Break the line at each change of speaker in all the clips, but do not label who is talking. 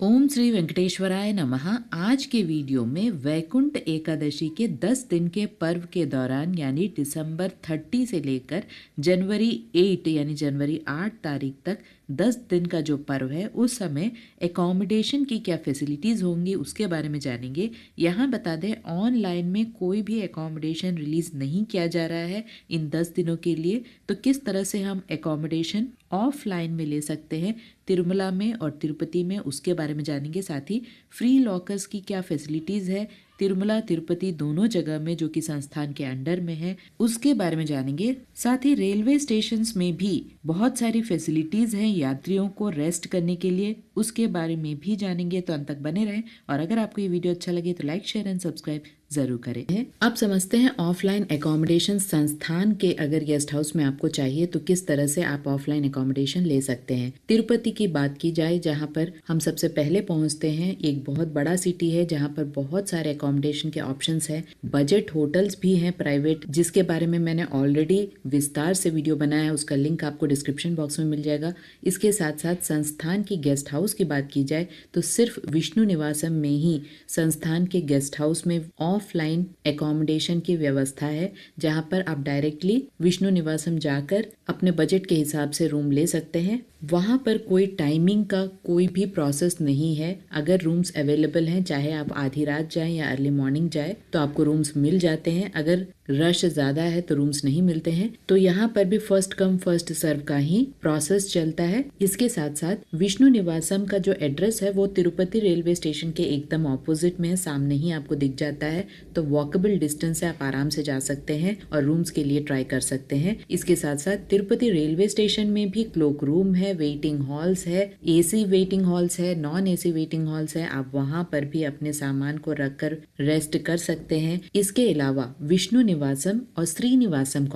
ओम श्री वेंकटेश्वराय नमः। आज के वीडियो में वैकुंठ एकादशी के 10 दिन के पर्व के दौरान यानी दिसंबर 30 से लेकर जनवरी 8 यानी जनवरी 8 तारीख तक 10 दिन का जो पर्व है उस समय एकोमोडेशन की क्या फैसिलिटीज़ होंगी उसके बारे में जानेंगे। यहाँ बता दें ऑनलाइन में कोई भी एकोमोडेशन रिलीज़ नहीं किया जा रहा है इन 10 दिनों के लिए। तो किस तरह से हम एकोमोडेशन ऑफलाइन में ले सकते हैं तिरुमला में और तिरुपति में उसके बारे में जानेंगे। साथ ही फ्री लॉकर्स की क्या फैसिलिटीज़ है तिरुमला तिरुपति दोनों जगह में जो कि संस्थान के अंडर में है उसके बारे में जानेंगे। साथ ही रेलवे स्टेशंस में भी बहुत सारी फैसिलिटीज़ हैं यात्रियों को रेस्ट करने के लिए, उसके बारे में भी जानेंगे। तो अंत तक बने रहें और अगर आपको ये वीडियो अच्छा लगे तो लाइक शेयर एंड सब्सक्राइब जरूर करें। अब समझते हैं ऑफलाइन एकोमोडेशन संस्थान के अगर गेस्ट हाउस में आपको चाहिए तो किस तरह से आप ऑफलाइन एकोमोडेशन ले सकते हैं। तिरुपति की बात की जाए जहां पर हम सबसे पहले पहुंचते हैं, एक बहुत बड़ा सिटी है जहां पर बहुत सारे एकोमोडेशन के ऑप्शंस हैं। बजट होटल्स भी हैं प्राइवेट, जिसके बारे में मैंने ऑलरेडी विस्तार से वीडियो बनाया है, उसका लिंक आपको डिस्क्रिप्शन बॉक्स में मिल जाएगा। इसके साथ साथ संस्थान की गेस्ट हाउस की बात की जाए तो सिर्फ विष्णु निवासम में ही संस्थान के गेस्ट हाउस में ऑफलाइन एकोमोडेशन की व्यवस्था है, जहां पर आप डायरेक्टली विष्णु निवासम जाकर अपने बजट के हिसाब से रूम ले सकते हैं। वहां पर कोई टाइमिंग का कोई भी प्रोसेस नहीं है। अगर रूम्स अवेलेबल हैं, चाहे आप आधी रात जाएं या अर्ली मॉर्निंग जाएं, तो आपको रूम्स मिल जाते हैं। अगर रश ज्यादा है तो रूम्स नहीं मिलते हैं। तो यहाँ पर भी फर्स्ट कम फर्स्ट सर्व का ही प्रोसेस चलता है। इसके साथ साथ विष्णु निवासम का जो एड्रेस है वो तिरुपति रेलवे स्टेशन के एकदम ऑपोजिट में है, सामने ही आपको दिख जाता है। तो वॉकेबल डिस्टेंस से आप आराम से जा सकते हैं और रूम्स के लिए ट्राई कर सकते हैं। इसके साथ साथ तिरुपति रेलवे स्टेशन में भी क्लोक रूम है, वेटिंग हॉल्स है, एसी वेटिंग हॉल्स है, नॉन एसी वेटिंग हॉल्स है। आप वहां पर भी अपने सामान को रखकर रेस्ट कर सकते हैं। इसके अलावा विष्णु निवासम और Srinivasam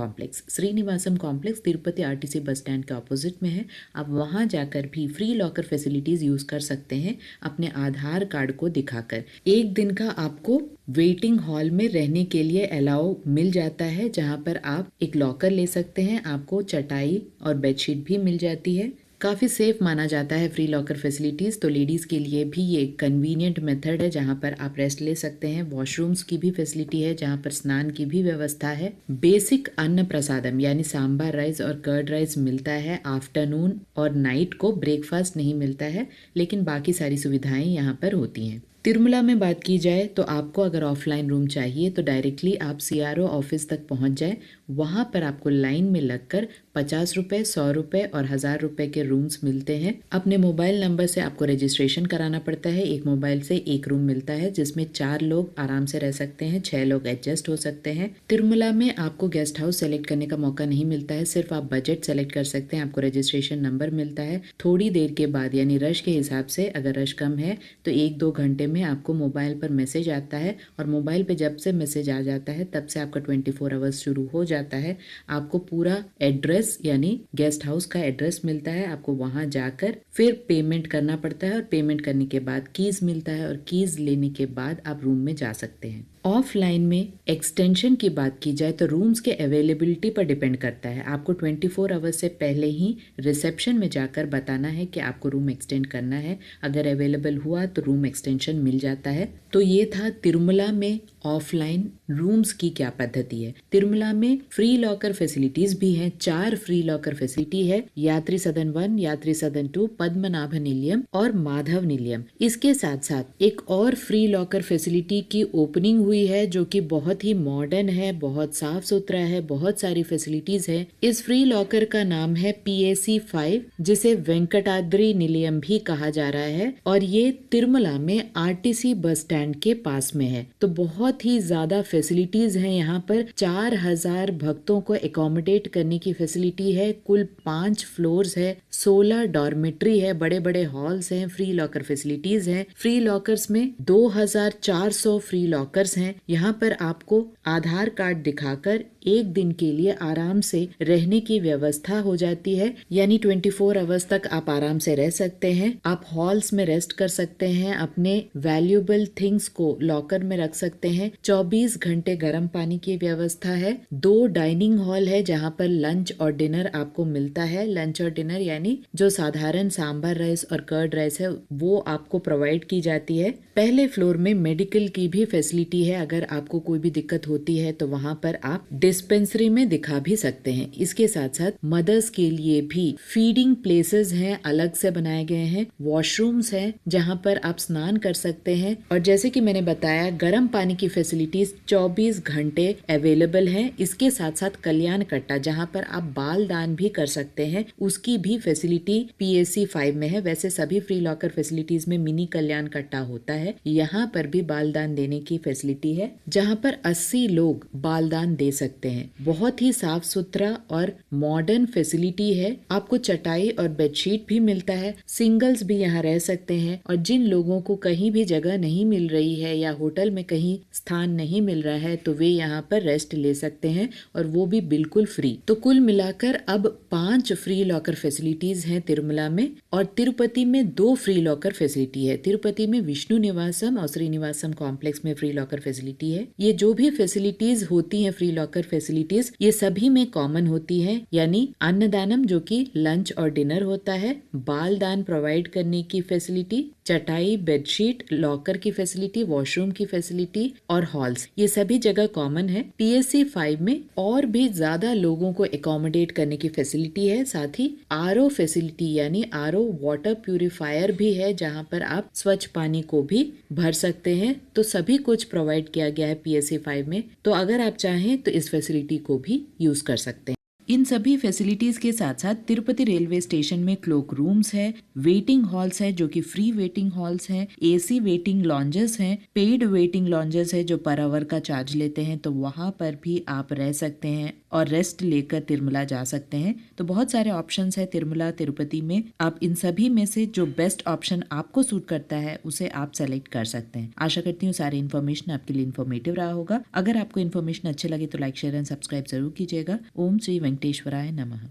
complex Tirupati RTC bus stand के ऑपोजिट में है। आप वहां जाकर भी फ्री लॉकर फैसिलिटीज यूज कर सकते हैं अपने आधार कार्ड को दिखाकर। एक दिन का आपको वेटिंग हॉल में रहने के लिए अलाउ मिल जाता है, जहां पर आप एक लॉकर ले सकते हैं। आपको चटाई और बेडशीट भी मिल जाती है। काफ़ी सेफ माना जाता है फ्री लॉकर फैसिलिटीज़। तो लेडीज़ के लिए भी ये एक कन्वीनियंट मेथड है जहाँ पर आप रेस्ट ले सकते हैं। वॉशरूम्स की भी फैसिलिटी है जहाँ पर स्नान की भी व्यवस्था है। बेसिक अन्न प्रसादम यानी सांभर राइस और कर्ड राइस मिलता है। आफ्टरनून और नाइट को ब्रेकफास्ट नहीं मिलता है, लेकिन बाकी सारी सुविधाएं यहाँ पर होती हैं। तिरुमला में बात की जाए तो आपको अगर ऑफलाइन रूम चाहिए तो डायरेक्टली आप सीआरओ ऑफिस तक पहुंच जाए। वहां पर आपको लाइन में लगकर 50 रुपये, 100 रुपये और 1000 रुपये के रूम्स मिलते हैं। अपने मोबाइल नंबर से आपको रजिस्ट्रेशन कराना पड़ता है। एक मोबाइल से एक रूम मिलता है जिसमें 4 लोग आराम से रह सकते हैं, 6 लोग एडजस्ट हो सकते हैं। तिरुमला में आपको गेस्ट हाउस सेलेक्ट करने का मौका नहीं मिलता है, सिर्फ आप बजट सेलेक्ट कर सकते हैं। आपको रजिस्ट्रेशन नंबर मिलता है। थोड़ी देर के बाद यानी रश के हिसाब से, अगर रश कम है तो 1-2 घंटे में आपको मोबाइल पर मैसेज आता है और मोबाइल पे जब से मैसेज आ जाता है तब से आपका 24 आवर्स शुरू हो जाता है। आपको पूरा एड्रेस यानी गेस्ट हाउस का एड्रेस मिलता है। आपको वहां जाकर फिर पेमेंट करना पड़ता है और पेमेंट करने के बाद कीज मिलता है और कीज लेने के बाद आप रूम में जा सकते हैं। ऑफलाइन में एक्सटेंशन की बात की जाए तो रूम्स के अवेलेबिलिटी पर डिपेंड करता है। आपको 24 आवर्स से पहले ही रिसेप्शन में जाकर बताना है कि आपको रूम एक्सटेंड करना है। अगर अवेलेबल हुआ तो रूम एक्सटेंशन मिल जाता है। तो ये था तिरुमला में ऑफलाइन रूम्स की क्या पद्धति है। तिरुमला में फ्री लॉकर फैसिलिटीज भी हैं। 4 फ्री लॉकर फैसिलिटी है, यात्री सदन 1, यात्री सदन 2, पद्मनाभ निलयम और माधव निलयम। इसके साथ साथ एक और फ्री लॉकर फैसिलिटी की ओपनिंग हुई है जो कि बहुत ही मॉडर्न है, बहुत साफ सुथरा है, बहुत सारी फैसिलिटीज है। इस फ्री लॉकर का नाम है PAC 5, जिसे वेंकटाद्रि निलयम भी कहा जा रहा है और ये तिरुमला में आरटीसी बस स्टैंड के पास में है। तो बहुत ही ज्यादा फैसिलिटीज हैं यहाँ पर। 4000 भक्तों को एकोमोडेट करने की फैसिलिटी है। कुल 5 फ्लोर्स है, 16 डॉर्मेट्री है, बड़े बड़े हॉल्स हैं, फ्री लॉकर फैसिलिटीज हैं। फ्री लॉकर्स में 2400 फ्री लॉकर्स हैं हैं। यहाँ पर आपको आधार कार्ड दिखाकर एक दिन के लिए आराम से रहने की व्यवस्था हो जाती है, यानी 24 आवर्स तक आप आराम से रह सकते हैं। आप हॉल्स में रेस्ट कर सकते हैं, अपने वैल्यूएबल थिंग्स को लॉकर में रख सकते हैं। 24 घंटे गर्म पानी की व्यवस्था है। 2 डाइनिंग हॉल है जहाँ पर लंच और डिनर आपको मिलता है। लंच और डिनर यानी जो साधारण सांभर राइस और कर्ड राइस है वो आपको प्रोवाइड की जाती है। पहले फ्लोर में मेडिकल की भी फैसिलिटी है। अगर आपको कोई भी दिक्कत होती है तो वहाँ पर आप डिस्पेंसरी में दिखा भी सकते हैं। इसके साथ साथ मदर्स के लिए भी फीडिंग प्लेसेस हैं, अलग से बनाए गए हैं। वॉशरूम्स हैं जहाँ पर आप स्नान कर सकते हैं। और जैसे कि मैंने बताया, गर्म पानी की फैसिलिटीज 24 घंटे अवेलेबल है। इसके साथ साथ कल्याण कट्टा जहाँ पर आप बाल दान भी कर सकते हैं, उसकी भी फैसिलिटी PSC 5 में है। वैसे सभी फ्री लॉकर फैसिलिटीज में मिनी कल्याण कट्टा होता है, यहाँ पर भी बाल दान देने की फैसिलिटी है जहाँ पर 80 लोग बाल दान दे सकते हैं। बहुत ही साफ सुथरा और मॉडर्न फैसिलिटी है। आपको चटाई और बेडशीट भी मिलता है। सिंगल्स भी यहाँ रह सकते हैं। और जिन लोगों को कहीं भी जगह नहीं मिल रही है या होटल में कहीं स्थान नहीं मिल रहा है तो वे यहाँ पर रेस्ट ले सकते हैं, और वो भी बिल्कुल फ्री। तो कुल मिलाकर अब 5 फ्री लॉकर फैसिलिटीज हैं तिरुमला में, और तिरुपति में 2 फ्री लॉकर फैसिलिटी है। तिरुपति में विष्णु निवासम और श्रीनिवासम कॉम्प्लेक्स में फ्री लॉकर फैसिलिटी है। ये जो भी फैसिलिटीज होती हैं फ्री लॉकर फैसिलिटीज, ये सभी में कॉमन होती है, यानी अन्नदानम जो कि लंच और डिनर होता है, बाल दान प्रोवाइड करने की फैसिलिटी, चटाई, बेडशीट, लॉकर की फैसिलिटी, वॉशरूम की फैसिलिटी और हॉल्स, ये सभी जगह कॉमन है। PSC 5 में और भी ज्यादा लोगों को एकोमोडेट करने की फैसिलिटी है। साथ ही RO फैसिलिटी यानी RO वाटर प्यूरिफायर भी है जहां पर आप स्वच्छ पानी को भी भर सकते हैं। तो सभी कुछ प्रोवाइड किया गया है PSC 5 में। तो अगर आप चाहें तो इस फैसिलिटी को भी यूज कर सकते हैं। इन सभी फैसिलिटीज के साथ साथ तिरुपति रेलवे स्टेशन में क्लोक रूम्स है, वेटिंग हॉल्स है जो कि फ्री वेटिंग हॉल्स हैं, AC वेटिंग लॉन्जेस हैं, पेड वेटिंग लॉन्जेस है जो पर आवर का चार्ज लेते हैं, तो वहां पर भी आप रह सकते हैं और रेस्ट लेकर तिरुमला जा सकते हैं। तो बहुत सारे ऑप्शंस है तिरुमला तिरुपति में। आप इन सभी में से जो बेस्ट ऑप्शन आपको सूट करता है उसे आप सेलेक्ट कर सकते हैं। आशा करती हूँ सारी इन्फॉर्मेशन आपके लिए इन्फॉर्मेटिव रहा होगा। अगर आपको इन्फॉर्मेशन अच्छे लगे तो लाइक, शेयर एंड सब्सक्राइब जरूर कीजिएगा। ओम श्री वेंकटेश्वराय नमः।